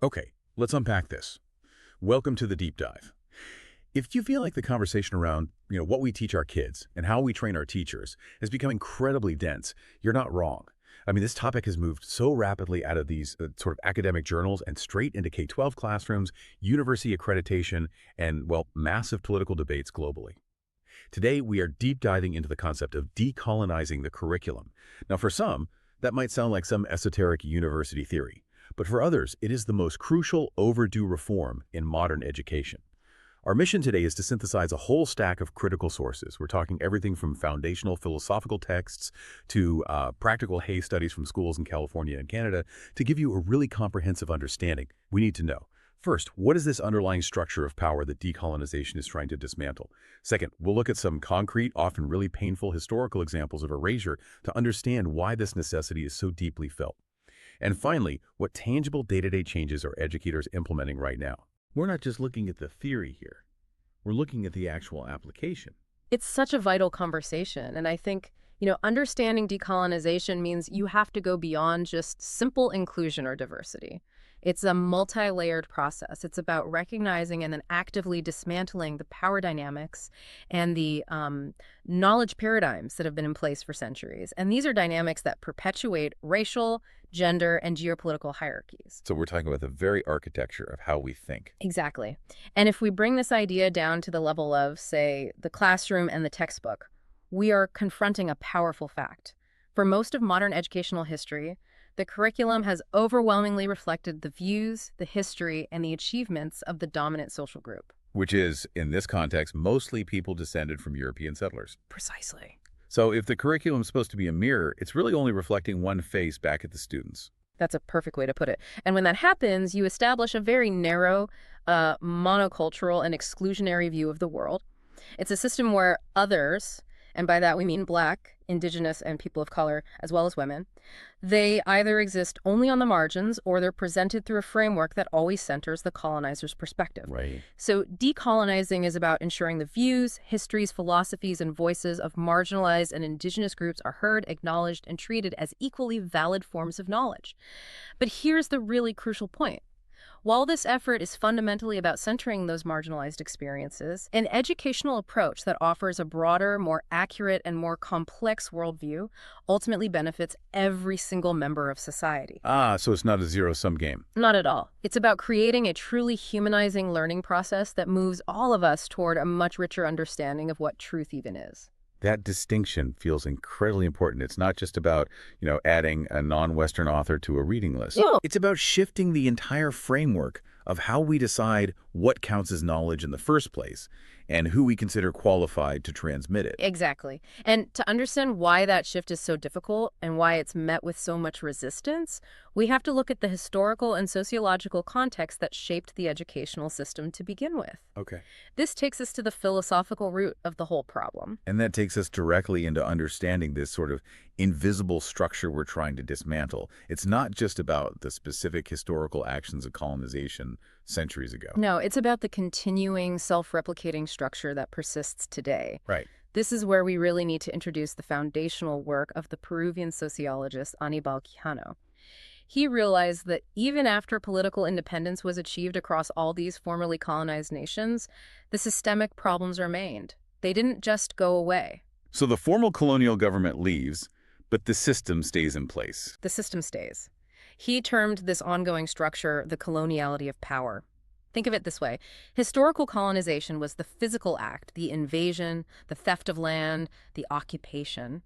Okay, let's unpack this. Welcome to the deep dive. If you feel like the conversation around, what we teach our kids and how we train our teachers has become incredibly dense, you're not wrong. I mean, this topic has moved so rapidly out of these sort of academic journals and straight into K-12 classrooms, university accreditation, and, well, massive political debates globally. Today, we are deep diving into the concept of decolonizing the curriculum. Now, for some, that might sound like some esoteric university theory, but for others, it is the most crucial, overdue reform in modern education. Our mission today is to synthesize a whole stack of critical sources. We're talking everything from foundational philosophical texts to practical case studies from schools in California and Canada to give you a really comprehensive understanding. We need to know. First, what is this underlying structure of power that decolonization is trying to dismantle? Second, we'll look at some concrete, often really painful historical examples of erasure to understand why this necessity is so deeply felt. And finally, what tangible day-to-day changes are educators implementing right now? We're not just looking at the theory here. We're looking at the actual application. It's such a vital conversation. And I think, understanding decolonization means you have to go beyond just simple inclusion or diversity. It's a multi-layered process. It's about recognizing and then actively dismantling the power dynamics and the knowledge paradigms that have been in place for centuries. And these are dynamics that perpetuate racial, gender, and geopolitical hierarchies. So we're talking about the very architecture of how we think. Exactly. And if we bring this idea down to the level of, say, the classroom and the textbook, we are confronting a powerful fact. For most of modern educational history, the curriculum has overwhelmingly reflected the views, the history, and the achievements of the dominant social group. Which is, in this context, mostly people descended from European settlers. Precisely. So if the curriculum is supposed to be a mirror, it's really only reflecting one face back at the students. That's a perfect way to put it. And when that happens, you establish a very narrow, monocultural and exclusionary view of the world. It's a system where others, and by that we mean Black, Indigenous, and people of color, as well as women, they either exist only on the margins or they're presented through a framework that always centers the colonizer's perspective. Right. So decolonizing is about ensuring the views, histories, philosophies, and voices of marginalized and Indigenous groups are heard, acknowledged, and treated as equally valid forms of knowledge. But here's the really crucial point. While this effort is fundamentally about centering those marginalized experiences, an educational approach that offers a broader, more accurate, and more complex worldview ultimately benefits every single member of society. So it's not a zero-sum game. Not at all. It's about creating a truly humanizing learning process that moves all of us toward a much richer understanding of what truth even is. That distinction feels incredibly important. It's not just about, adding a non-Western author to a reading list. Yeah. It's about shifting the entire framework of how we decide what counts as knowledge in the first place and who we consider qualified to transmit it. Exactly. And to understand why that shift is so difficult and why it's met with so much resistance, we have to look at the historical and sociological context that shaped the educational system to begin with. Okay. This takes us to the philosophical root of the whole problem. And that takes us directly into understanding this sort of invisible structure we're trying to dismantle. It's not just about the specific historical actions of colonization centuries ago. No, it's about the continuing self-replicating structure that persists today. Right. This is where we really need to introduce the foundational work of the Peruvian sociologist Aníbal Quijano. He realized that even after political independence was achieved across all these formerly colonized nations, the systemic problems remained. They didn't just go away. So the formal colonial government leaves, but the system stays in place. The system stays. He termed this ongoing structure the coloniality of power. Think of it this way. Historical colonization was the physical act, the invasion, the theft of land, the occupation.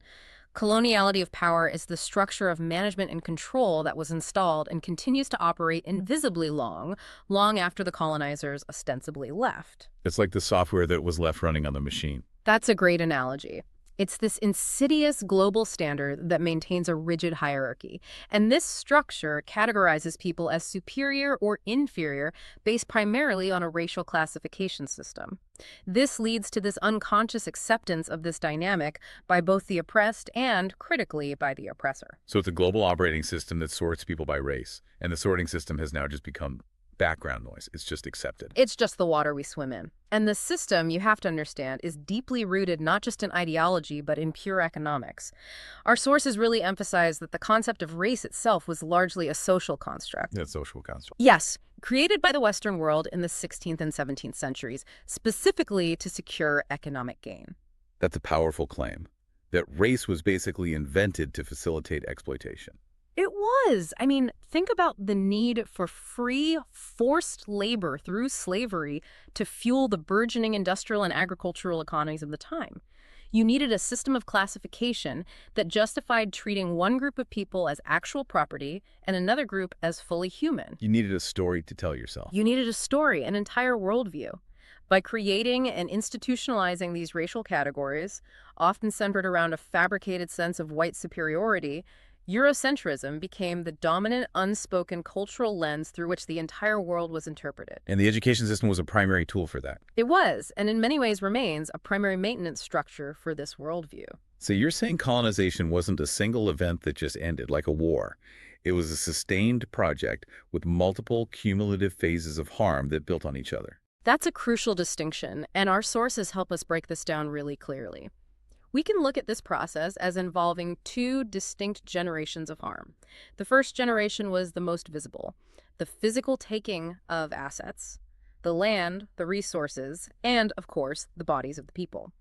Coloniality of power is the structure of management and control that was installed and continues to operate invisibly long after the colonizers ostensibly left. It's like the software that was left running on the machine. That's a great analogy. It's this insidious global standard that maintains a rigid hierarchy. And this structure categorizes people as superior or inferior based primarily on a racial classification system. This leads to this unconscious acceptance of this dynamic by both the oppressed and, critically, by the oppressor. So it's a global operating system that sorts people by race, and the sorting system has now just become background noise. It's just accepted. It's just the water we swim in. And the system, you have to understand, is deeply rooted not just in ideology, but in pure economics. Our sources really emphasize that the concept of race itself was largely a social construct. That's social construct. Yes, created by the Western world in the 16th and 17th centuries, specifically to secure economic gain. That's a powerful claim, that race was basically invented to facilitate exploitation. It was. I mean, think about the need for free, forced labor through slavery to fuel the burgeoning industrial and agricultural economies of the time. You needed a system of classification that justified treating one group of people as actual property and another group as fully human. You needed a story to tell yourself. You needed a story, an entire worldview. By creating and institutionalizing these racial categories, often centered around a fabricated sense of white superiority, Eurocentrism became the dominant, unspoken cultural lens through which the entire world was interpreted. And the education system was a primary tool for that. It was, and in many ways remains, a primary maintenance structure for this worldview. So you're saying colonization wasn't a single event that just ended, like a war. It was a sustained project with multiple cumulative phases of harm that built on each other. That's a crucial distinction, and our sources help us break this down really clearly. We can look at this process as involving two distinct generations of harm. The first generation was the most visible, the physical taking of assets, the land, the resources, and, of course, the bodies of the people.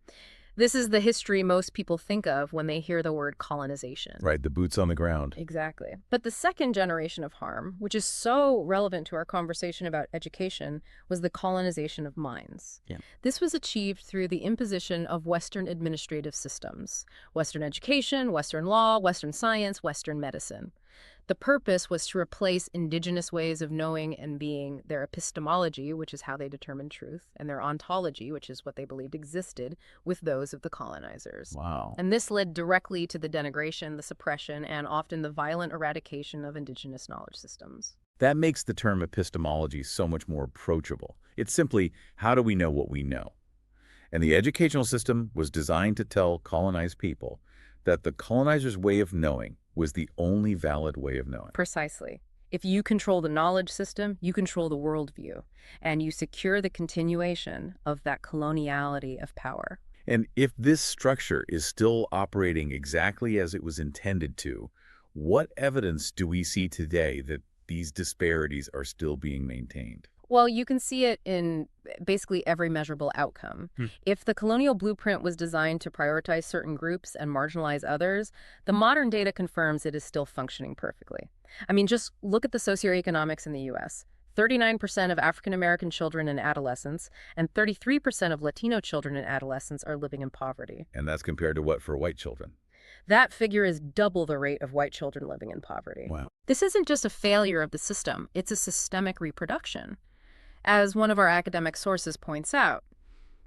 This is the history most people think of when they hear the word colonization. Right, the boots on the ground. Exactly. But the second generation of harm, which is so relevant to our conversation about education, was the colonization of minds. Yeah. This was achieved through the imposition of Western administrative systems, Western education, Western law, Western science, Western medicine. The purpose was to replace indigenous ways of knowing and being, their epistemology, which is how they determined truth, and their ontology, which is what they believed existed, with those of the colonizers. Wow. And this led directly to the denigration, the suppression, and often the violent eradication of indigenous knowledge systems. That makes the term epistemology so much more approachable. It's simply, how do we know what we know? And the educational system was designed to tell colonized people that the colonizers' way of knowing was the only valid way of knowing. Precisely. If you control the knowledge system, you control the worldview, and you secure the continuation of that coloniality of power. And if this structure is still operating exactly as it was intended to, what evidence do we see today that these disparities are still being maintained? Well, you can see it in basically every measurable outcome. If the colonial blueprint was designed to prioritize certain groups and marginalize others, the modern data confirms it is still functioning perfectly. I mean, just look at the socioeconomics in the U.S. 39% of African-American children and adolescents and 33% of Latino children and adolescents are living in poverty. And that's compared to what for white children? That figure is double the rate of white children living in poverty. Wow. This isn't just a failure of the system, it's a systemic reproduction. As one of our academic sources points out,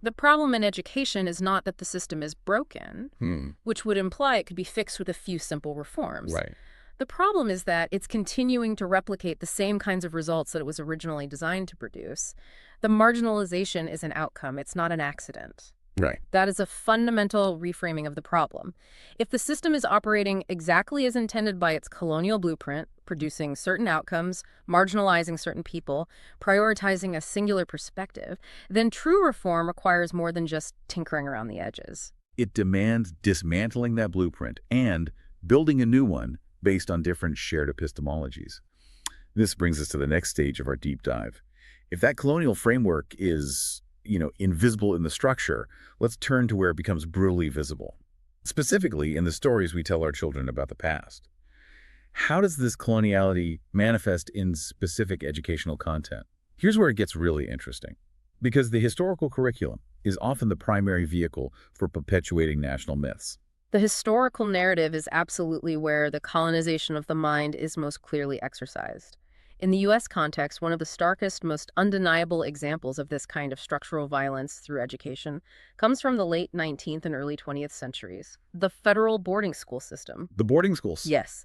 the problem in education is not that the system is broken, which would imply it could be fixed with a few simple reforms. Right. The problem is that it's continuing to replicate the same kinds of results that it was originally designed to produce. The marginalization is an outcome, it's not an accident. Right. That is a fundamental reframing of the problem. If the system is operating exactly as intended by its colonial blueprint, producing certain outcomes, marginalizing certain people, prioritizing a singular perspective, then true reform requires more than just tinkering around the edges. It demands dismantling that blueprint and building a new one based on different shared epistemologies. This brings us to the next stage of our deep dive. If that colonial framework is invisible in the structure, let's turn to where it becomes brutally visible. Specifically, in the stories we tell our children about the past. How does this coloniality manifest in specific educational content? Here's where it gets really interesting. Because the historical curriculum is often the primary vehicle for perpetuating national myths. The historical narrative is absolutely where the colonization of the mind is most clearly exercised. In the U.S. context, one of the starkest, most undeniable examples of this kind of structural violence through education comes from the late 19th and early 20th centuries. The federal boarding school system. The boarding schools? Yes.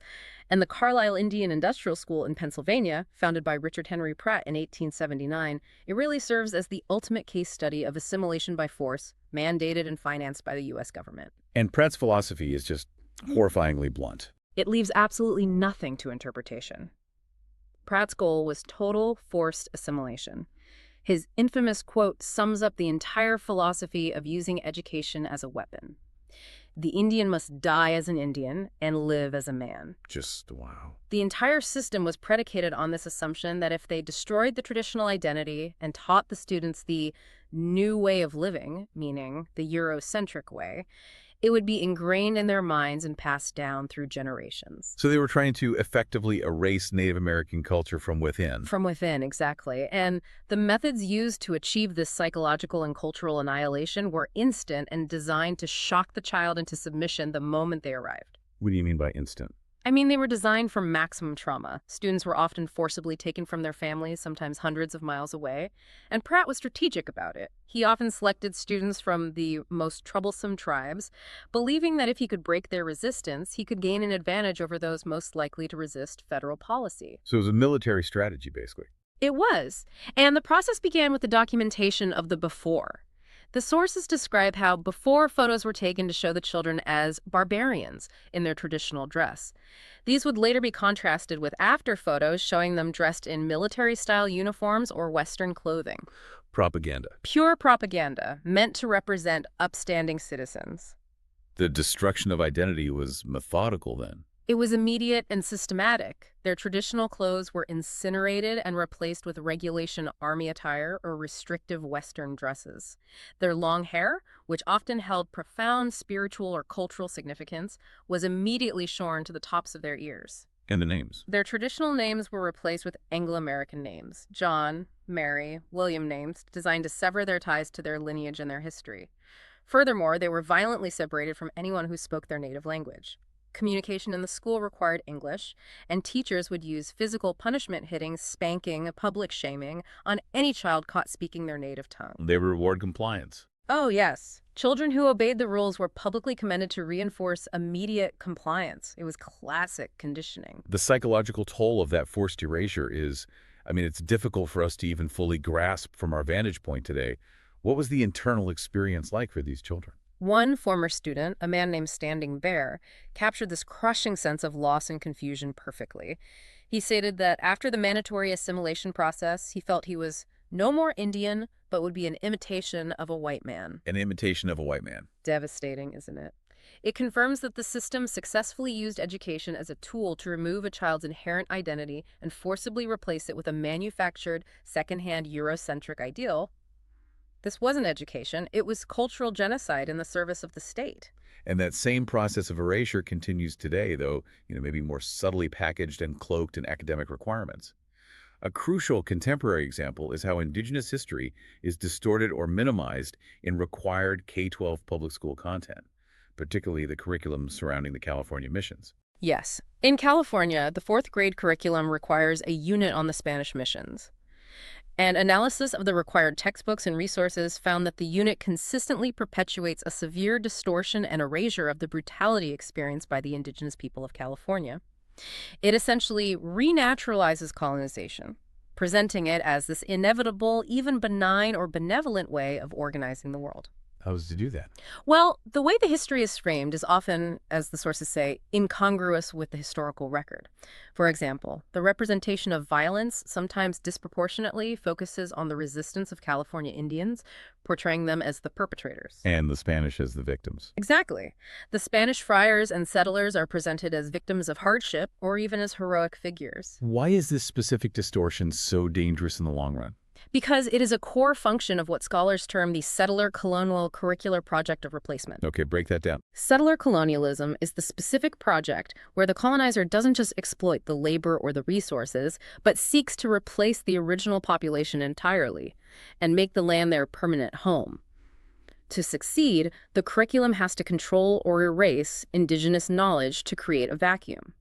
And the Carlisle Indian Industrial School in Pennsylvania, founded by Richard Henry Pratt in 1879, it really serves as the ultimate case study of assimilation by force, mandated and financed by the U.S. government. And Pratt's philosophy is just horrifyingly blunt. It leaves absolutely nothing to interpretation. Pratt's goal was total forced assimilation. His infamous quote sums up the entire philosophy of using education as a weapon. The Indian must die as an Indian and live as a man. Just wow. The entire system was predicated on this assumption that if they destroyed the traditional identity and taught the students the new way of living, meaning the Eurocentric way, it would be ingrained in their minds and passed down through generations. So they were trying to effectively erase Native American culture from within. From within, exactly. And the methods used to achieve this psychological and cultural annihilation were instant and designed to shock the child into submission the moment they arrived. What do you mean by instant? I mean, they were designed for maximum trauma. Students were often forcibly taken from their families, sometimes hundreds of miles away, and Pratt was strategic about it. He often selected students from the most troublesome tribes, believing that if he could break their resistance, he could gain an advantage over those most likely to resist federal policy. So it was a military strategy, basically. It was, and the process began with the documentation of the before. The sources describe how before photos were taken to show the children as barbarians in their traditional dress. These would later be contrasted with after photos showing them dressed in military-style uniforms or Western clothing. Propaganda. Pure propaganda, meant to represent upstanding citizens. The destruction of identity was methodical then. It was immediate and systematic. Their traditional clothes were incinerated and replaced with regulation army attire or restrictive Western dresses. Their long hair, which often held profound spiritual or cultural significance, was immediately shorn to the tops of their ears. And the names. Their traditional names were replaced with Anglo-American names, John, Mary, William names, designed to sever their ties to their lineage and their history. Furthermore, they were violently separated from anyone who spoke their native language. Communication in the school required English, and teachers would use physical punishment, hitting, spanking, public shaming on any child caught speaking their native tongue. They reward compliance. Oh, yes. Children who obeyed the rules were publicly commended to reinforce immediate compliance. It was classic conditioning. The psychological toll of that forced erasure is, it's difficult for us to even fully grasp from our vantage point today. What was the internal experience like for these children? One former student, a man named Standing Bear, captured this crushing sense of loss and confusion perfectly. He stated that after the mandatory assimilation process, he felt he was no more Indian, but would be an imitation of a white man. An imitation of a white man. Devastating, isn't it? It confirms that the system successfully used education as a tool to remove a child's inherent identity and forcibly replace it with a manufactured, secondhand Eurocentric ideal. This wasn't education, it was cultural genocide in the service of the state. And that same process of erasure continues today, though, maybe more subtly packaged and cloaked in academic requirements. A crucial contemporary example is how Indigenous history is distorted or minimized in required K-12 public school content, particularly the curriculum surrounding the California missions. Yes. In California, the fourth grade curriculum requires a unit on the Spanish missions. And analysis of the required textbooks and resources found that the unit consistently perpetuates a severe distortion and erasure of the brutality experienced by the Indigenous people of California. It essentially renaturalizes colonization, presenting it as this inevitable, even benign or benevolent way of organizing the world. How does it do that? Well, the way the history is framed is often, as the sources say, incongruous with the historical record. For example, the representation of violence sometimes disproportionately focuses on the resistance of California Indians, portraying them as the perpetrators. And the Spanish as the victims. Exactly. The Spanish friars and settlers are presented as victims of hardship or even as heroic figures. Why is this specific distortion so dangerous in the long run? Because it is a core function of what scholars term the settler colonial curricular project of replacement. Okay, break that down. Settler colonialism is the specific project where the colonizer doesn't just exploit the labor or the resources, but seeks to replace the original population entirely and make the land their permanent home. To succeed, the curriculum has to control or erase indigenous knowledge to create a vacuum.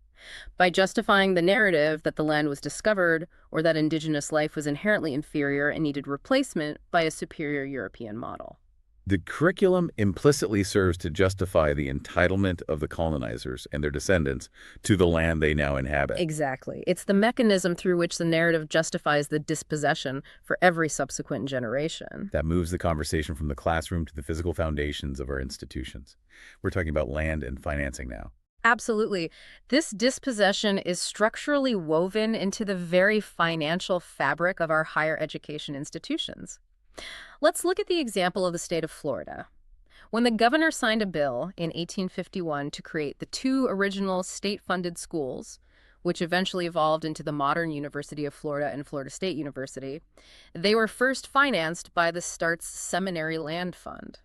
By justifying the narrative that the land was discovered or that indigenous life was inherently inferior and needed replacement by a superior European model. The curriculum implicitly serves to justify the entitlement of the colonizers and their descendants to the land they now inhabit. Exactly. It's the mechanism through which the narrative justifies the dispossession for every subsequent generation. That moves the conversation from the classroom to the physical foundations of our institutions. We're talking about land and financing now. Absolutely. This dispossession is structurally woven into the very financial fabric of our higher education institutions. Let's look at the example of the state of Florida. When the governor signed a bill in 1851 to create the two original state-funded schools, which eventually evolved into the modern University of Florida and Florida State University, they were first financed by the Start's Seminary Land Fund.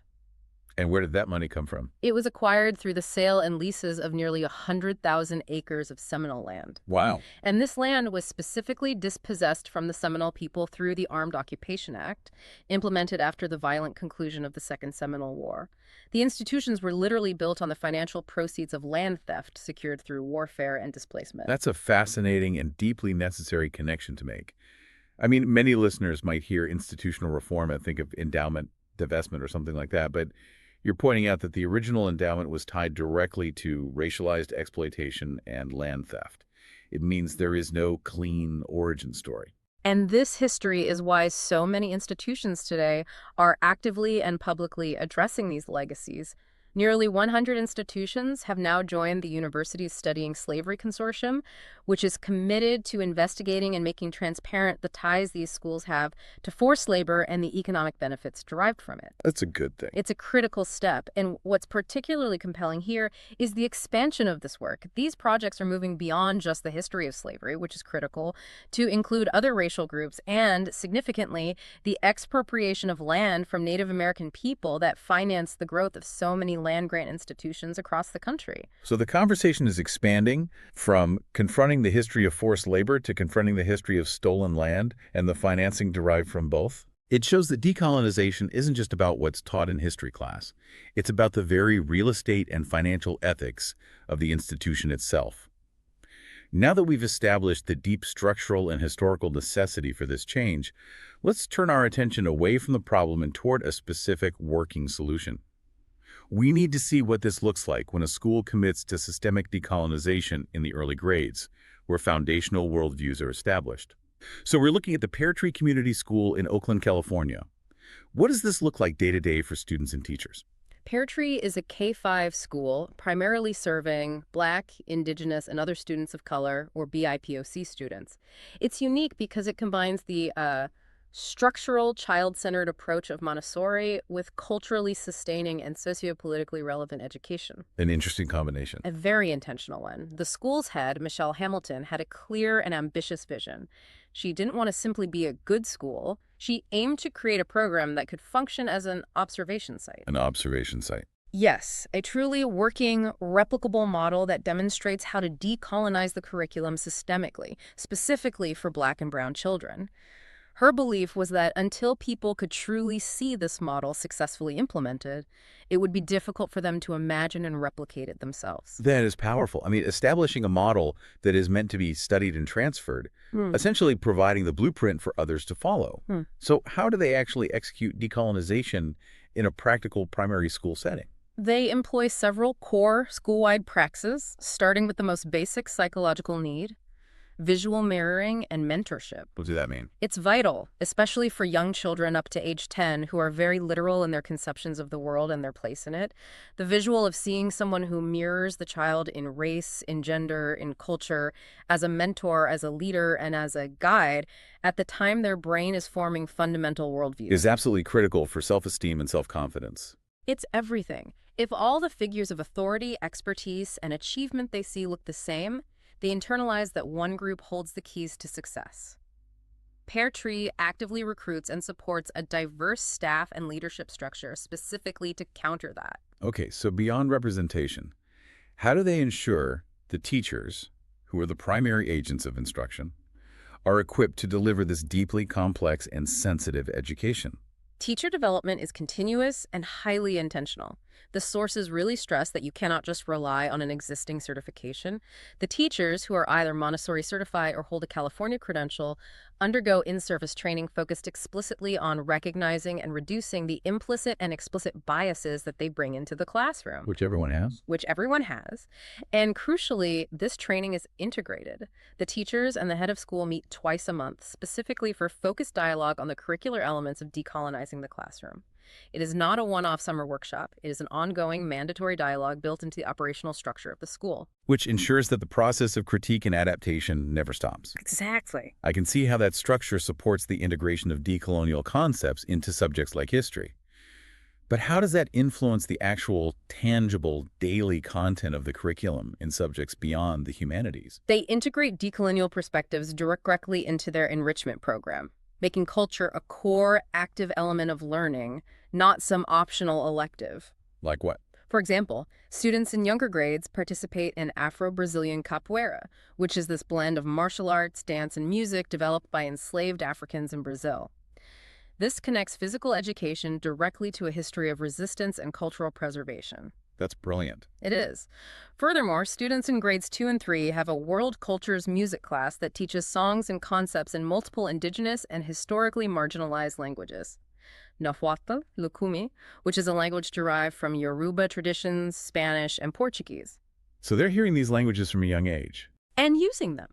And where did that money come from? It was acquired through the sale and leases of nearly 100,000 acres of Seminole land. Wow. And this land was specifically dispossessed from the Seminole people through the Armed Occupation Act, implemented after the violent conclusion of the Second Seminole War. The institutions were literally built on the financial proceeds of land theft secured through warfare and displacement. That's a fascinating and deeply necessary connection to make. I mean, many listeners might hear institutional reform and think of endowment divestment or something like that, but you're pointing out that the original endowment was tied directly to racialized exploitation and land theft. It means there is no clean origin story. And this history is why so many institutions today are actively and publicly addressing these legacies. Nearly 100 institutions have now joined the Universities Studying Slavery Consortium, which is committed to investigating and making transparent the ties these schools have to forced labor and the economic benefits derived from it. That's a good thing. It's a critical step, and what's particularly compelling here is the expansion of this work. These projects are moving beyond just the history of slavery, which is critical, to include other racial groups and, significantly, the expropriation of land from Native American people that financed the growth of so many land-grant institutions across the country. So the conversation is expanding from confronting the history of forced labor to confronting the history of stolen land and the financing derived from both. It shows that decolonization isn't just about what's taught in history class. It's about the very real estate and financial ethics of the institution itself. Now that we've established the deep structural and historical necessity for this change, let's turn our attention away from the problem and toward a specific working solution. We need to see what this looks like when a school commits to systemic decolonization in the early grades, where foundational worldviews are established. So we're looking at the Pear Tree Community School in Oakland, California. What does this look like day to day for students and teachers? Pear Tree is a K-5 school primarily serving Black, Indigenous, and other students of color, or BIPOC students. It's unique because it combines the structural, child-centered approach of Montessori with culturally sustaining and sociopolitically relevant education. An interesting combination. A very intentional one. The school's head, Michelle Hamilton, had a clear and ambitious vision. She didn't want to simply be a good school. She aimed to create a program that could function as an observation site. An observation site. Yes, a truly working, replicable model that demonstrates how to decolonize the curriculum systemically, specifically for Black and brown children. Her belief was that until people could truly see this model successfully implemented, it would be difficult for them to imagine and replicate it themselves. That is powerful. I mean, establishing a model that is meant to be studied and transferred, essentially providing the blueprint for others to follow. So how do they actually execute decolonization in a practical primary school setting? They employ several core school-wide practices, starting with the most basic psychological need: visual mirroring and mentorship. What does that mean? It's vital, especially for young children up to age 10 who are very literal in their conceptions of the world and their place in it. The visual of seeing someone who mirrors the child in race, in gender, in culture, as a mentor, as a leader, and as a guide, at the time their brain is forming fundamental worldviews. Is absolutely critical for self-esteem and self-confidence. It's everything. If all the figures of authority, expertise, and achievement they see look the same, they internalize that one group holds the keys to success. Pear Tree actively recruits and supports a diverse staff and leadership structure specifically to counter that. Okay, so beyond representation, how do they ensure the teachers, who are the primary agents of instruction, are equipped to deliver this deeply complex and sensitive education? Teacher development is continuous and highly intentional. The sources really stress that you cannot just rely on an existing certification. The teachers, who are either Montessori certified or hold a California credential, undergo in-service training focused explicitly on recognizing and reducing the implicit and explicit biases that they bring into the classroom. Which everyone has. Which everyone has. And crucially, this training is integrated. The teachers and the head of school meet twice a month, specifically for focused dialogue on the curricular elements of decolonizing the classroom. It is not a one-off summer workshop. It is an ongoing mandatory dialogue built into the operational structure of the school. Which ensures that the process of critique and adaptation never stops. Exactly. I can see how that structure supports the integration of decolonial concepts into subjects like history. But how does that influence the actual, tangible, daily content of the curriculum in subjects beyond the humanities? They integrate decolonial perspectives directly into their enrichment program, making culture a core, active element of learning, not some optional elective. Like what? For example, students in younger grades participate in Afro-Brazilian capoeira, which is this blend of martial arts, dance, and music developed by enslaved Africans in Brazil. This connects physical education directly to a history of resistance and cultural preservation. That's brilliant. It is. Furthermore, students in grades 2 and 3 have a world cultures music class that teaches songs and concepts in multiple indigenous and historically marginalized languages. Nahuatl, Lukumi, which is a language derived from Yoruba traditions, Spanish, and Portuguese. So they're hearing these languages from a young age. And using them.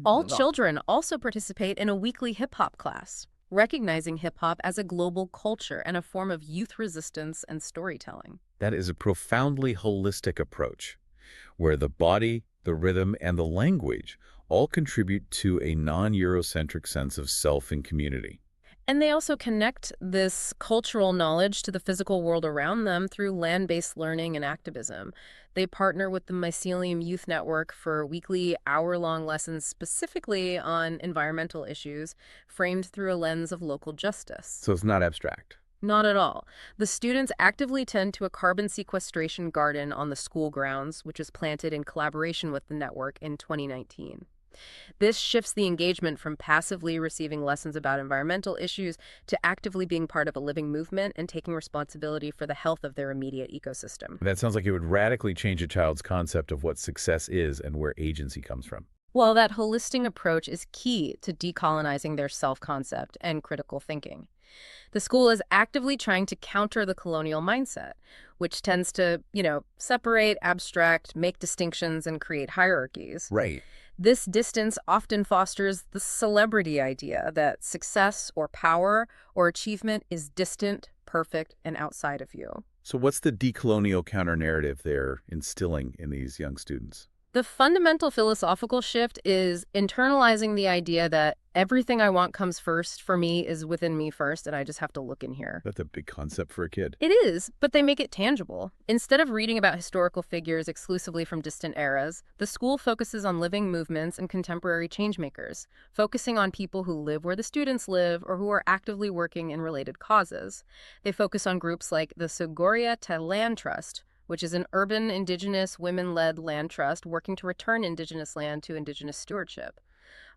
All children also participate in a weekly hip-hop class, recognizing hip-hop as a global culture and a form of youth resistance and storytelling. That is a profoundly holistic approach, where the body, the rhythm, and the language all contribute to a non-Eurocentric sense of self and community. And they also connect this cultural knowledge to the physical world around them through land-based learning and activism. They partner with the Mycelium Youth Network for weekly hour-long lessons specifically on environmental issues, framed through a lens of local justice. So it's not abstract. Not at all. The students actively tend to a carbon sequestration garden on the school grounds, which was planted in collaboration with the network in 2019. This shifts the engagement from passively receiving lessons about environmental issues to actively being part of a living movement and taking responsibility for the health of their immediate ecosystem. That sounds like it would radically change a child's concept of what success is and where agency comes from. Well, that holistic approach is key to decolonizing their self-concept and critical thinking. The school is actively trying to counter the colonial mindset, which tends to, separate, abstract, make distinctions, and create hierarchies. Right. This distance often fosters the celebrity idea that success or power or achievement is distant, perfect, and outside of you. So what's the decolonial counter-narrative they're instilling in these young students? The fundamental philosophical shift is internalizing the idea that everything I want comes first for me is within me first, and I just have to look in here. That's a big concept for a kid. It is, but they make it tangible. Instead of reading about historical figures exclusively from distant eras, the school focuses on living movements and contemporary changemakers, focusing on people who live where the students live or who are actively working in related causes. They focus on groups like the Sogorea Te Land Trust, which is an urban, indigenous, women-led land trust working to return indigenous land to indigenous stewardship.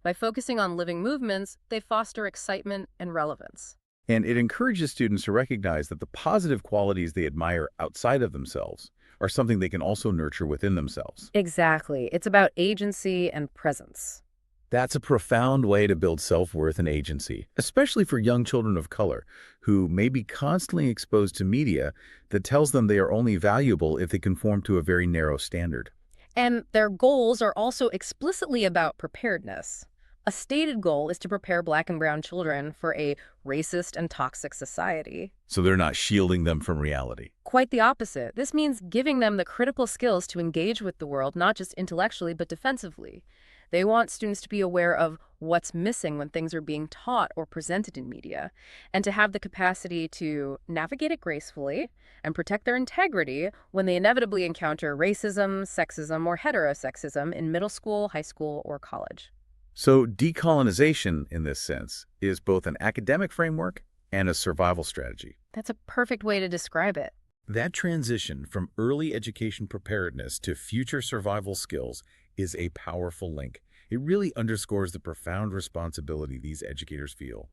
By focusing on living movements, they foster excitement and relevance. And it encourages students to recognize that the positive qualities they admire outside of themselves are something they can also nurture within themselves. Exactly. It's about agency and presence. That's a profound way to build self-worth and agency, especially for young children of color who may be constantly exposed to media that tells them they are only valuable if they conform to a very narrow standard. And their goals are also explicitly about preparedness. A stated goal is to prepare Black and brown children for a racist and toxic society. So they're not shielding them from reality. Quite the opposite. This means giving them the critical skills to engage with the world, not just intellectually, but defensively. They want students to be aware of what's missing when things are being taught or presented in media, and to have the capacity to navigate it gracefully and protect their integrity when they inevitably encounter racism, sexism, or heterosexism in middle school, high school, or college. So decolonization, in this sense, is both an academic framework and a survival strategy. That's a perfect way to describe it. That transition from early education preparedness to future survival skills is a powerful link. It really underscores the profound responsibility these educators feel.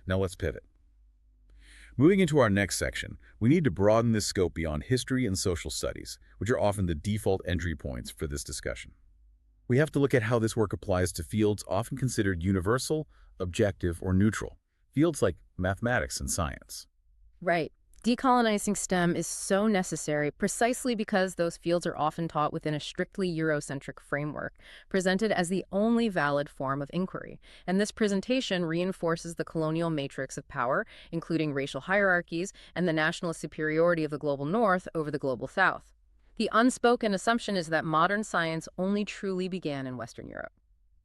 Now let's pivot. Moving into our next section, we need to broaden this scope beyond history and social studies, which are often the default entry points for this discussion. We have to look at how this work applies to fields often considered universal, objective, or neutral, fields like mathematics and science. Right. Decolonizing STEM is so necessary precisely because those fields are often taught within a strictly Eurocentric framework, presented as the only valid form of inquiry. And this presentation reinforces the colonial matrix of power, including racial hierarchies and the national superiority of the global North over the global South. The unspoken assumption is that modern science only truly began in Western Europe.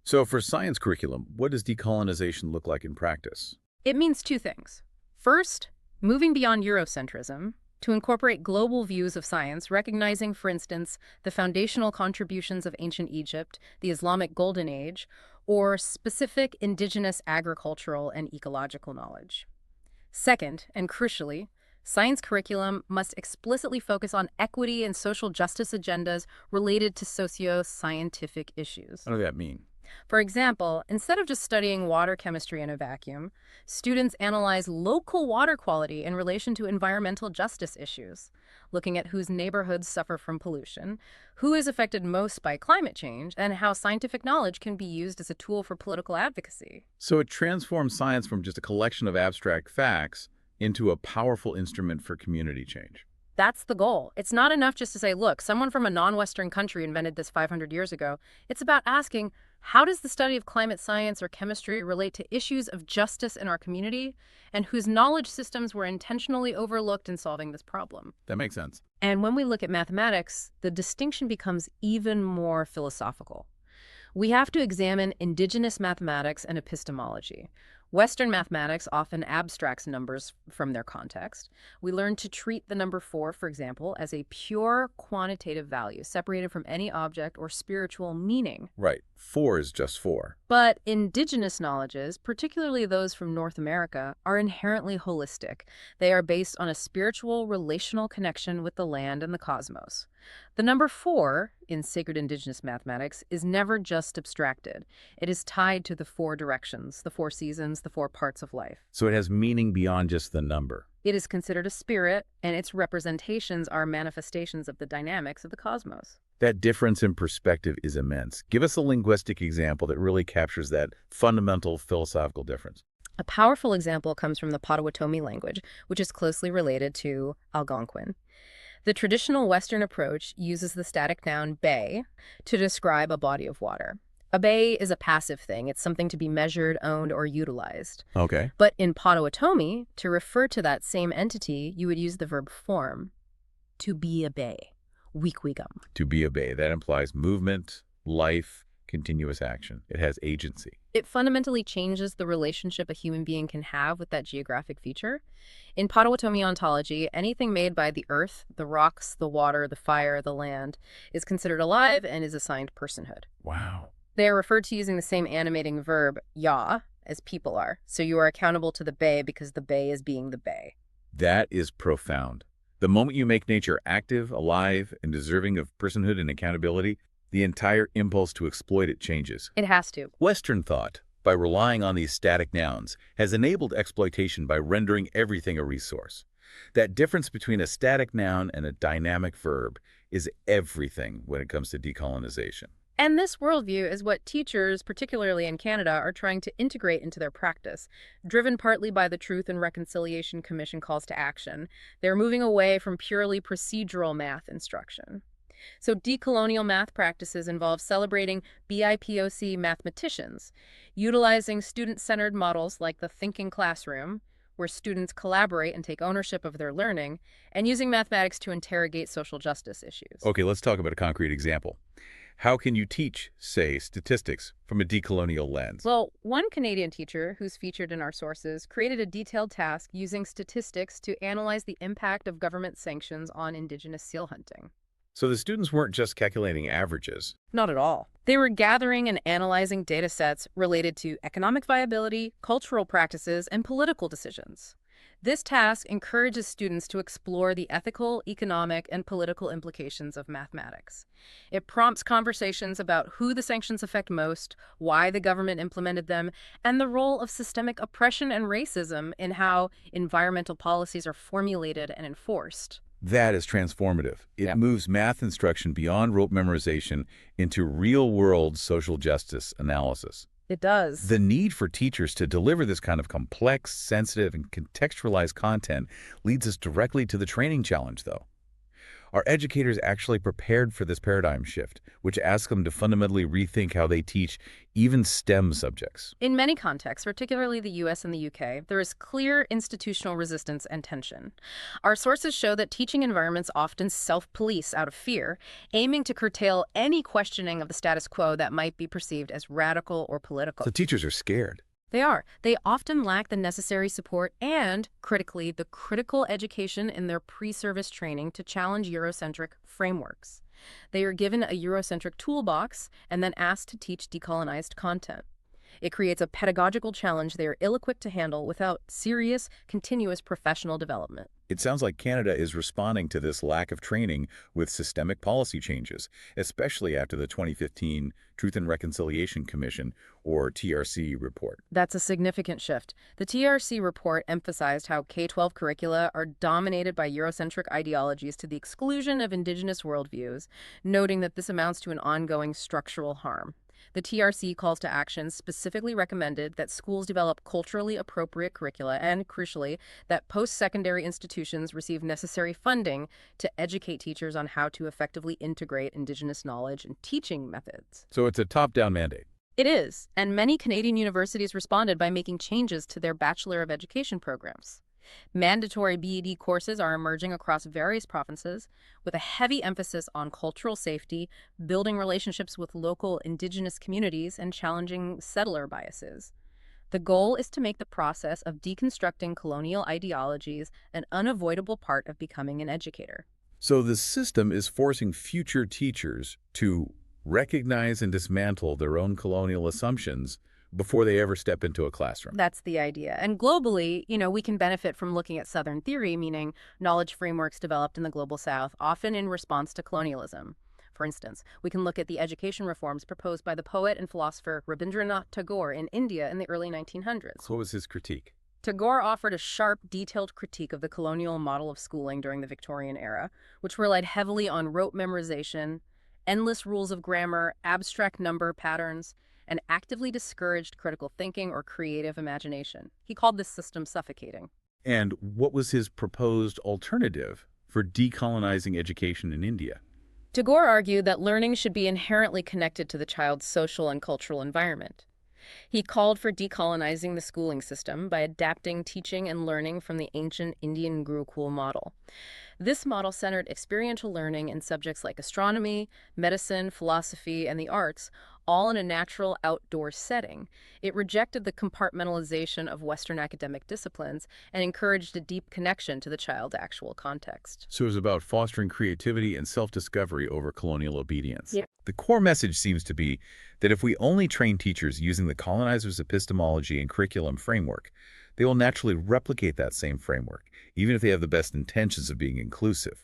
So for science curriculum, what does decolonization look like in practice? It means two things. First, moving beyond Eurocentrism to incorporate global views of science, recognizing, for instance, the foundational contributions of ancient Egypt, the Islamic Golden Age, or specific indigenous agricultural and ecological knowledge. Second, and crucially, science curriculum must explicitly focus on equity and social justice agendas related to socio-scientific issues. What does that mean? For example, instead of just studying water chemistry in a vacuum, students analyze local water quality in relation to environmental justice issues, looking at whose neighborhoods suffer from pollution, who is affected most by climate change, and how scientific knowledge can be used as a tool for political advocacy. So it transforms science from just a collection of abstract facts into a powerful instrument for community change. That's the goal. It's not enough just to say, look, someone from a non-Western country invented this 500 years ago. It's about asking, how does the study of climate science or chemistry relate to issues of justice in our community, and whose knowledge systems were intentionally overlooked in solving this problem? That makes sense. And when we look at mathematics, the distinction becomes even more philosophical. We have to examine indigenous mathematics and epistemology. Western mathematics often abstracts numbers from their context. We learn to treat the number 4, for example, as a pure quantitative value, separated from any object or spiritual meaning. Right. 4 is just 4. But indigenous knowledges, particularly those from North America, are inherently holistic. They are based on a spiritual, relational connection with the land and the cosmos. The number 4, in sacred indigenous mathematics, is never just abstracted. It is tied to the 4 directions, the 4 seasons, the 4 parts of life. So it has meaning beyond just the number. It is considered a spirit, and its representations are manifestations of the dynamics of the cosmos. That difference in perspective is immense. Give us a linguistic example that really captures that fundamental philosophical difference. A powerful example comes from the Potawatomi language, which is closely related to Algonquin. The traditional Western approach uses the static noun bay to describe a body of water. A bay is a passive thing. It's something to be measured, owned, or utilized. Okay. But in Potawatomi, to refer to that same entity, you would use the verb form, to be a bay, weekwigum. To be a bay. That implies movement, life, continuous action. It has agency. It fundamentally changes the relationship a human being can have with that geographic feature. In Potawatomi ontology, anything made by the earth, the rocks, the water, the fire, the land, is considered alive and is assigned personhood. Wow. They are referred to using the same animating verb, ya, as people are. So you are accountable to the bay because the bay is being the bay. That is profound. The moment you make nature active, alive, and deserving of personhood and accountability, the entire impulse to exploit it changes. It has to. Western thought, by relying on these static nouns, has enabled exploitation by rendering everything a resource. That difference between a static noun and a dynamic verb is everything when it comes to decolonization. And this worldview is what teachers, particularly in Canada, are trying to integrate into their practice. Driven partly by the Truth and Reconciliation Commission calls to action, they're moving away from purely procedural math instruction. So decolonial math practices involve celebrating BIPOC mathematicians, utilizing student-centered models like the thinking classroom, where students collaborate and take ownership of their learning, and using mathematics to interrogate social justice issues. Okay, let's talk about a concrete example. How can you teach, say, statistics from a decolonial lens? Well, one Canadian teacher who's featured in our sources created a detailed task using statistics to analyze the impact of government sanctions on Indigenous seal hunting. So the students weren't just calculating averages. Not at all. They were gathering and analyzing data sets related to economic viability, cultural practices, and political decisions. This task encourages students to explore the ethical, economic, and political implications of mathematics. It prompts conversations about who the sanctions affect most, why the government implemented them, and the role of systemic oppression and racism in how environmental policies are formulated and enforced. That is transformative. It Yep. moves math instruction beyond rote memorization into real-world social justice analysis. It does. The need for teachers to deliver this kind of complex, sensitive, and contextualized content leads us directly to the training challenge, though. Are educators actually prepared for this paradigm shift, which asks them to fundamentally rethink how they teach even STEM subjects? In many contexts, particularly the US and the UK, there is clear institutional resistance and tension. Our sources show that teaching environments often self-police out of fear, aiming to curtail any questioning of the status quo that might be perceived as radical or political. So teachers are scared. They are. They often lack the necessary support and, critically, the critical education in their pre-service training to challenge Eurocentric frameworks. They are given a Eurocentric toolbox and then asked to teach decolonized content. It creates a pedagogical challenge they are ill-equipped to handle without serious, continuous professional development. It sounds like Canada is responding to this lack of training with systemic policy changes, especially after the 2015 Truth and Reconciliation Commission, or TRC, report. That's a significant shift. The TRC report emphasized how K-12 curricula are dominated by Eurocentric ideologies to the exclusion of Indigenous worldviews, noting that this amounts to an ongoing structural harm. The TRC calls to action specifically recommended that schools develop culturally appropriate curricula and, crucially, that post-secondary institutions receive necessary funding to educate teachers on how to effectively integrate Indigenous knowledge and teaching methods. So it's a top-down mandate. It is, and many Canadian universities responded by making changes to their Bachelor of Education programs. Mandatory BEd courses are emerging across various provinces, with a heavy emphasis on cultural safety, building relationships with local Indigenous communities, and challenging settler biases. The goal is to make the process of deconstructing colonial ideologies an unavoidable part of becoming an educator. So the system is forcing future teachers to recognize and dismantle their own colonial assumptions before they ever step into a classroom. That's the idea. And globally, we can benefit from looking at Southern theory, meaning knowledge frameworks developed in the Global South, often in response to colonialism. For instance, we can look at the education reforms proposed by the poet and philosopher Rabindranath Tagore in India in the early 1900s. What was his critique? Tagore offered a sharp, detailed critique of the colonial model of schooling during the Victorian era, which relied heavily on rote memorization, endless rules of grammar, abstract number patterns, and actively discouraged critical thinking or creative imagination. He called this system suffocating. And what was his proposed alternative for decolonizing education in India? Tagore argued that learning should be inherently connected to the child's social and cultural environment. He called for decolonizing the schooling system by adapting teaching and learning from the ancient Indian Gurukul model. This model centered experiential learning in subjects like astronomy, medicine, philosophy, and the arts, all in a natural outdoor setting. It rejected the compartmentalization of Western academic disciplines and encouraged a deep connection to the child's actual context. So it was about fostering creativity and self-discovery over colonial obedience. Yeah. The core message seems to be that if we only train teachers using the colonizers' epistemology and curriculum framework, they will naturally replicate that same framework, even if they have the best intentions of being inclusive.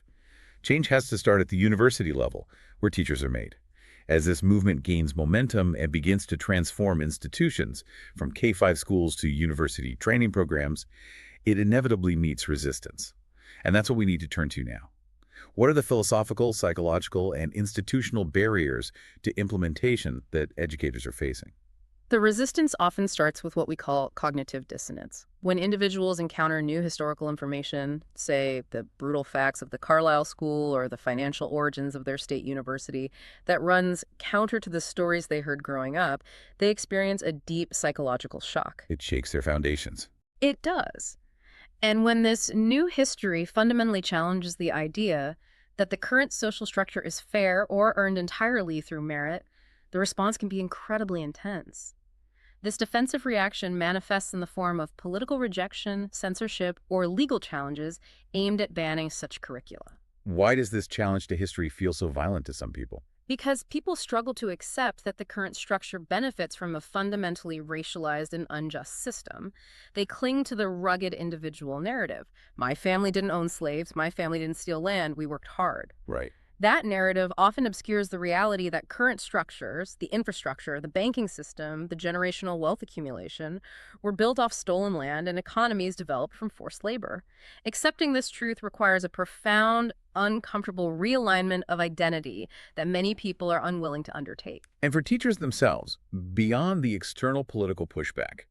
Change has to start at the university level, where teachers are made. As this movement gains momentum and begins to transform institutions, from K-5 schools to university training programs, it inevitably meets resistance. And that's what we need to turn to now. What are the philosophical, psychological, and institutional barriers to implementation that educators are facing? The resistance often starts with what we call cognitive dissonance. When individuals encounter new historical information, say the brutal facts of the Carlisle School or the financial origins of their state university, that runs counter to the stories they heard growing up, they experience a deep psychological shock. It shakes their foundations. It does. And when this new history fundamentally challenges the idea that the current social structure is fair or earned entirely through merit, the response can be incredibly intense. This defensive reaction manifests in the form of political rejection, censorship, or legal challenges aimed at banning such curricula. Why does this challenge to history feel so violent to some people? Because people struggle to accept that the current structure benefits from a fundamentally racialized and unjust system. They cling to the rugged individual narrative. My family didn't own slaves, my family didn't steal land, we worked hard. Right. That narrative often obscures the reality that current structures, the infrastructure, the banking system, the generational wealth accumulation, were built off stolen land and economies developed from forced labor. Accepting this truth requires a profound uncomfortable realignment of identity that many people are unwilling to undertake. And for teachers themselves, beyond the external political pushback,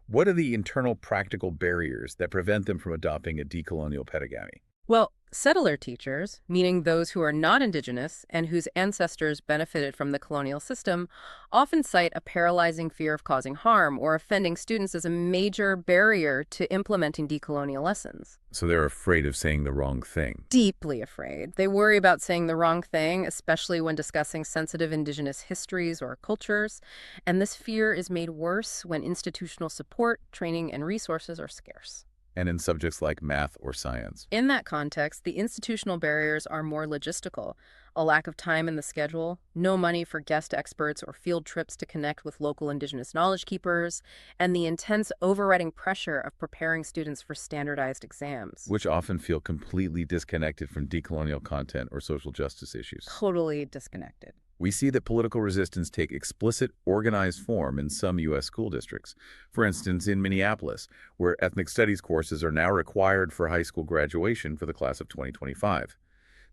what are the internal practical barriers that prevent them from adopting a decolonial pedagogy? Well, settler teachers, meaning those who are not Indigenous and whose ancestors benefited from the colonial system, often cite a paralyzing fear of causing harm or offending students as a major barrier to implementing decolonial lessons. So they're afraid of saying the wrong thing. Deeply afraid. They worry about saying the wrong thing, especially when discussing sensitive Indigenous histories or cultures, and this fear is made worse when institutional support, training, and resources are scarce. And in subjects like math or science. In that context, the institutional barriers are more logistical. A lack of time in the schedule, no money for guest experts or field trips to connect with local Indigenous knowledge keepers, and the intense overriding pressure of preparing students for standardized exams. Which often feel completely disconnected from decolonial content or social justice issues. Totally disconnected. We see that political resistance take explicit, organized form in some U.S. school districts. For instance, in Minneapolis, where ethnic studies courses are now required for high school graduation for the class of 2025.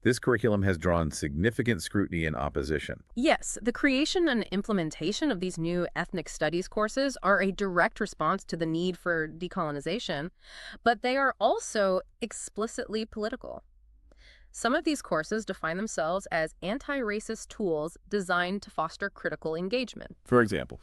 This curriculum has drawn significant scrutiny and opposition. Yes, the creation and implementation of these new ethnic studies courses are a direct response to the need for decolonization, but they are also explicitly political. Some of these courses define themselves as anti-racist tools designed to foster critical engagement. For example,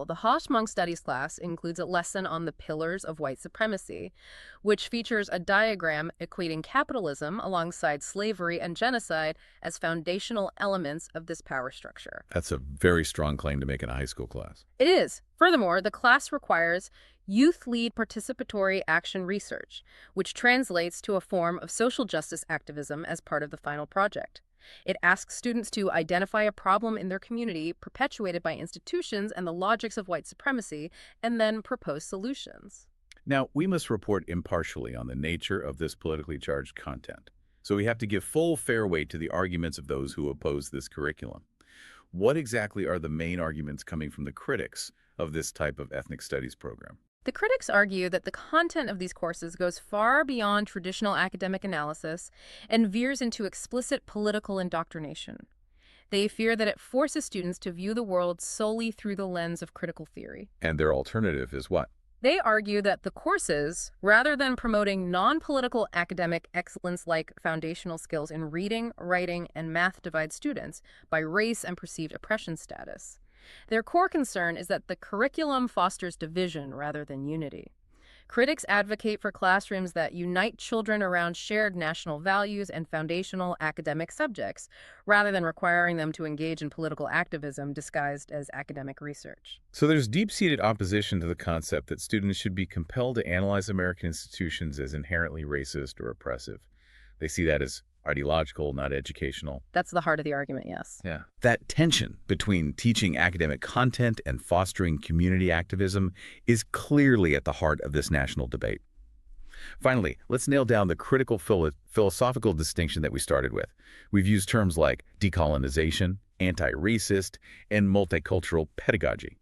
The Hmong Studies class includes a lesson on the pillars of white supremacy, which features a diagram equating capitalism alongside slavery and genocide as foundational elements of this power structure. that's a very strong claim to make in a high school class. It is. Furthermore, the class requires youth-led participatory action research, which translates to a form of social justice activism as part of the final project. It asks students to identify a problem in their community perpetuated by institutions and the logics of white supremacy, and then propose solutions. Now, we must report impartially on the nature of this politically charged content. So we have to give full fair weight to the arguments of those who oppose this curriculum. What exactly are the main arguments coming from the critics of this type of ethnic studies program? The critics argue that the content of these courses goes far beyond traditional academic analysis and veers into explicit political indoctrination. They fear that it forces students to view the world solely through the lens of critical theory. And their alternative is what? They argue that the courses, rather than promoting non-political academic excellence like foundational skills in reading, writing, and math, divide students by race and perceived oppression status. Their core concern is that the curriculum fosters division rather than unity. Critics advocate for classrooms that unite children around shared national values and foundational academic subjects, rather than requiring them to engage in political activism disguised as academic research. So there's deep-seated opposition to the concept that students should be compelled to analyze American institutions as inherently racist or oppressive. They see that as ideological, not educational. That's the heart of the argument, yes. Yeah. That tension between teaching academic content and fostering community activism is clearly at the heart of this national debate. Finally, let's nail down the critical philosophical distinction that we started with. We've used terms like decolonization, anti-racist, and multicultural pedagogy.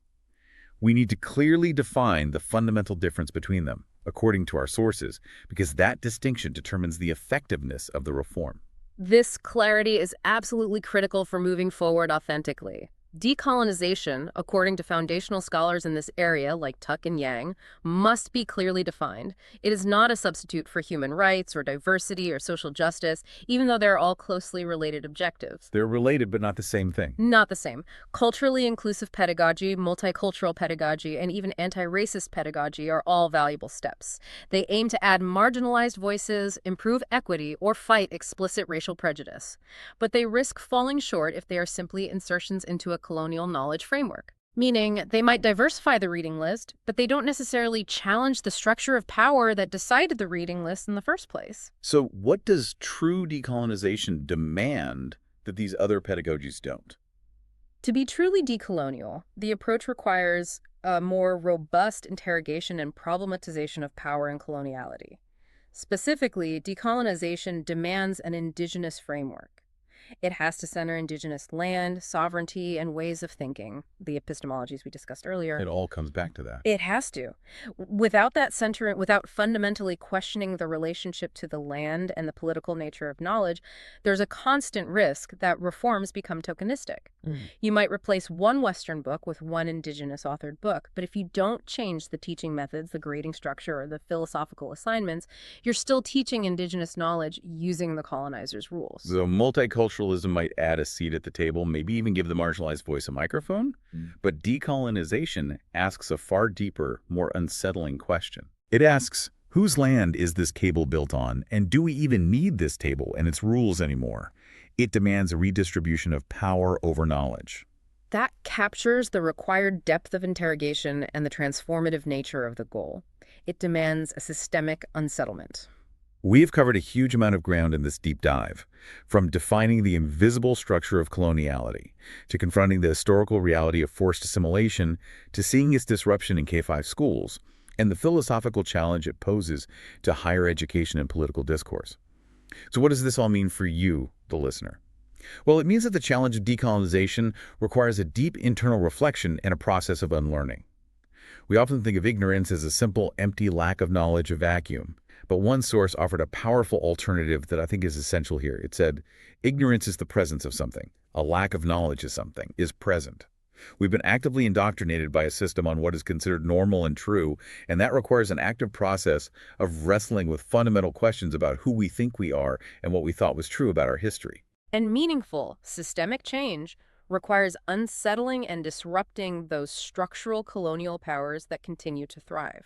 We need to clearly define the fundamental difference between them, according to our sources, because that distinction determines the effectiveness of the reform. This clarity is absolutely critical for moving forward authentically. Decolonization, according to foundational scholars in this area like Tuck and Yang, must be clearly defined. It is not a substitute for human rights or diversity or social justice, even though they're all closely related objectives. They're related, but not the same thing. Not the same. Culturally inclusive pedagogy, multicultural pedagogy, and even anti-racist pedagogy are all valuable steps. They aim to add marginalized voices, improve equity, or fight explicit racial prejudice. But they risk falling short if they are simply insertions into a colonial knowledge framework. Meaning, they might diversify the reading list, but they don't necessarily challenge the structure of power that decided the reading list in the first place. So what does true decolonization demand that these other pedagogies don't? To be truly decolonial, the approach requires a more robust interrogation and problematization of power and coloniality. Specifically, decolonization demands an indigenous framework. It has to center Indigenous land, sovereignty, and ways of thinking, the epistemologies we discussed earlier. It all comes back to that. It has to. Without that center, without fundamentally questioning the relationship to the land and the political nature of knowledge, there's a constant risk that reforms become tokenistic. You might replace one Western book with one Indigenous authored book, but if you don't change the teaching methods, the grading structure, or the philosophical assignments, you're still teaching Indigenous knowledge using the colonizer's rules. So multiculturalism might add a seat at the table, maybe even give the marginalized voice a microphone, but decolonization asks a far deeper, more unsettling question. It asks, whose land is this cable built on, and do we even need this table and its rules anymore? It demands a redistribution of power over knowledge. That captures the required depth of interrogation and the transformative nature of the goal. It demands a systemic unsettlement. We have covered a huge amount of ground in this deep dive, from defining the invisible structure of coloniality, to confronting the historical reality of forced assimilation, to seeing its disruption in K-5 schools, and the philosophical challenge it poses to higher education and political discourse. So what does this all mean for you, the listener? Well, it means that the challenge of decolonization requires a deep internal reflection and a process of unlearning. We often think of ignorance as a simple, empty lack of knowledge, a vacuum. But one source offered a powerful alternative that I think is essential here. It said, ignorance is the presence of something. A lack of knowledge of something is present. We've been actively indoctrinated by a system on what is considered normal and true, and that requires an active process of wrestling with fundamental questions about who we think we are and what we thought was true about our history. And meaningful, systemic change requires unsettling and disrupting those structural colonial powers that continue to thrive.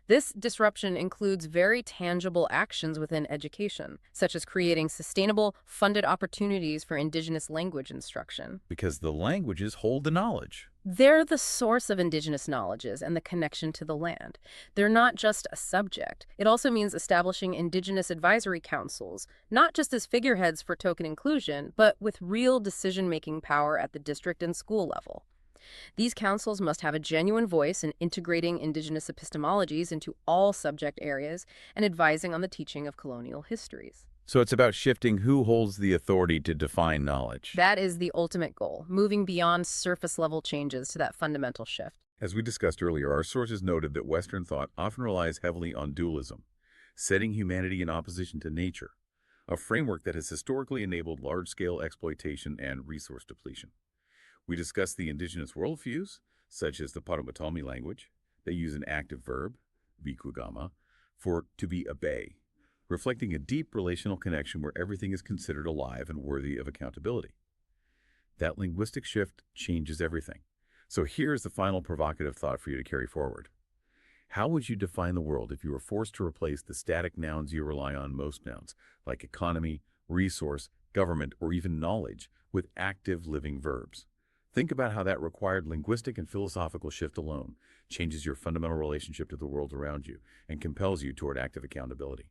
This disruption includes very tangible actions within education, such as creating sustainable, funded opportunities for Indigenous language instruction. Because the languages hold the knowledge. They're the source of Indigenous knowledges and the connection to the land. They're not just a subject. It also means establishing Indigenous advisory councils, not just as figureheads for token inclusion, but with real decision-making power at the district and school level. These councils must have a genuine voice in integrating Indigenous epistemologies into all subject areas and advising on the teaching of colonial histories. So it's about shifting who holds the authority to define knowledge. That is the ultimate goal, moving beyond surface-level changes to that fundamental shift. As we discussed earlier, our sources noted that Western thought often relies heavily on dualism, setting humanity in opposition to nature, a framework that has historically enabled large-scale exploitation and resource depletion. We discussed the Indigenous worldviews, such as the Potawatomi language, that use an active verb, bikugama, for to be obey, reflecting a deep relational connection where everything is considered alive and worthy of accountability. That linguistic shift changes everything. So here's the final provocative thought for you to carry forward. How would you define the world if you were forced to replace the static nouns you rely on, most nouns, like economy, resource, government, or even knowledge, with active living verbs? Think about how that required linguistic and philosophical shift alone changes your fundamental relationship to the world around you and compels you toward active accountability.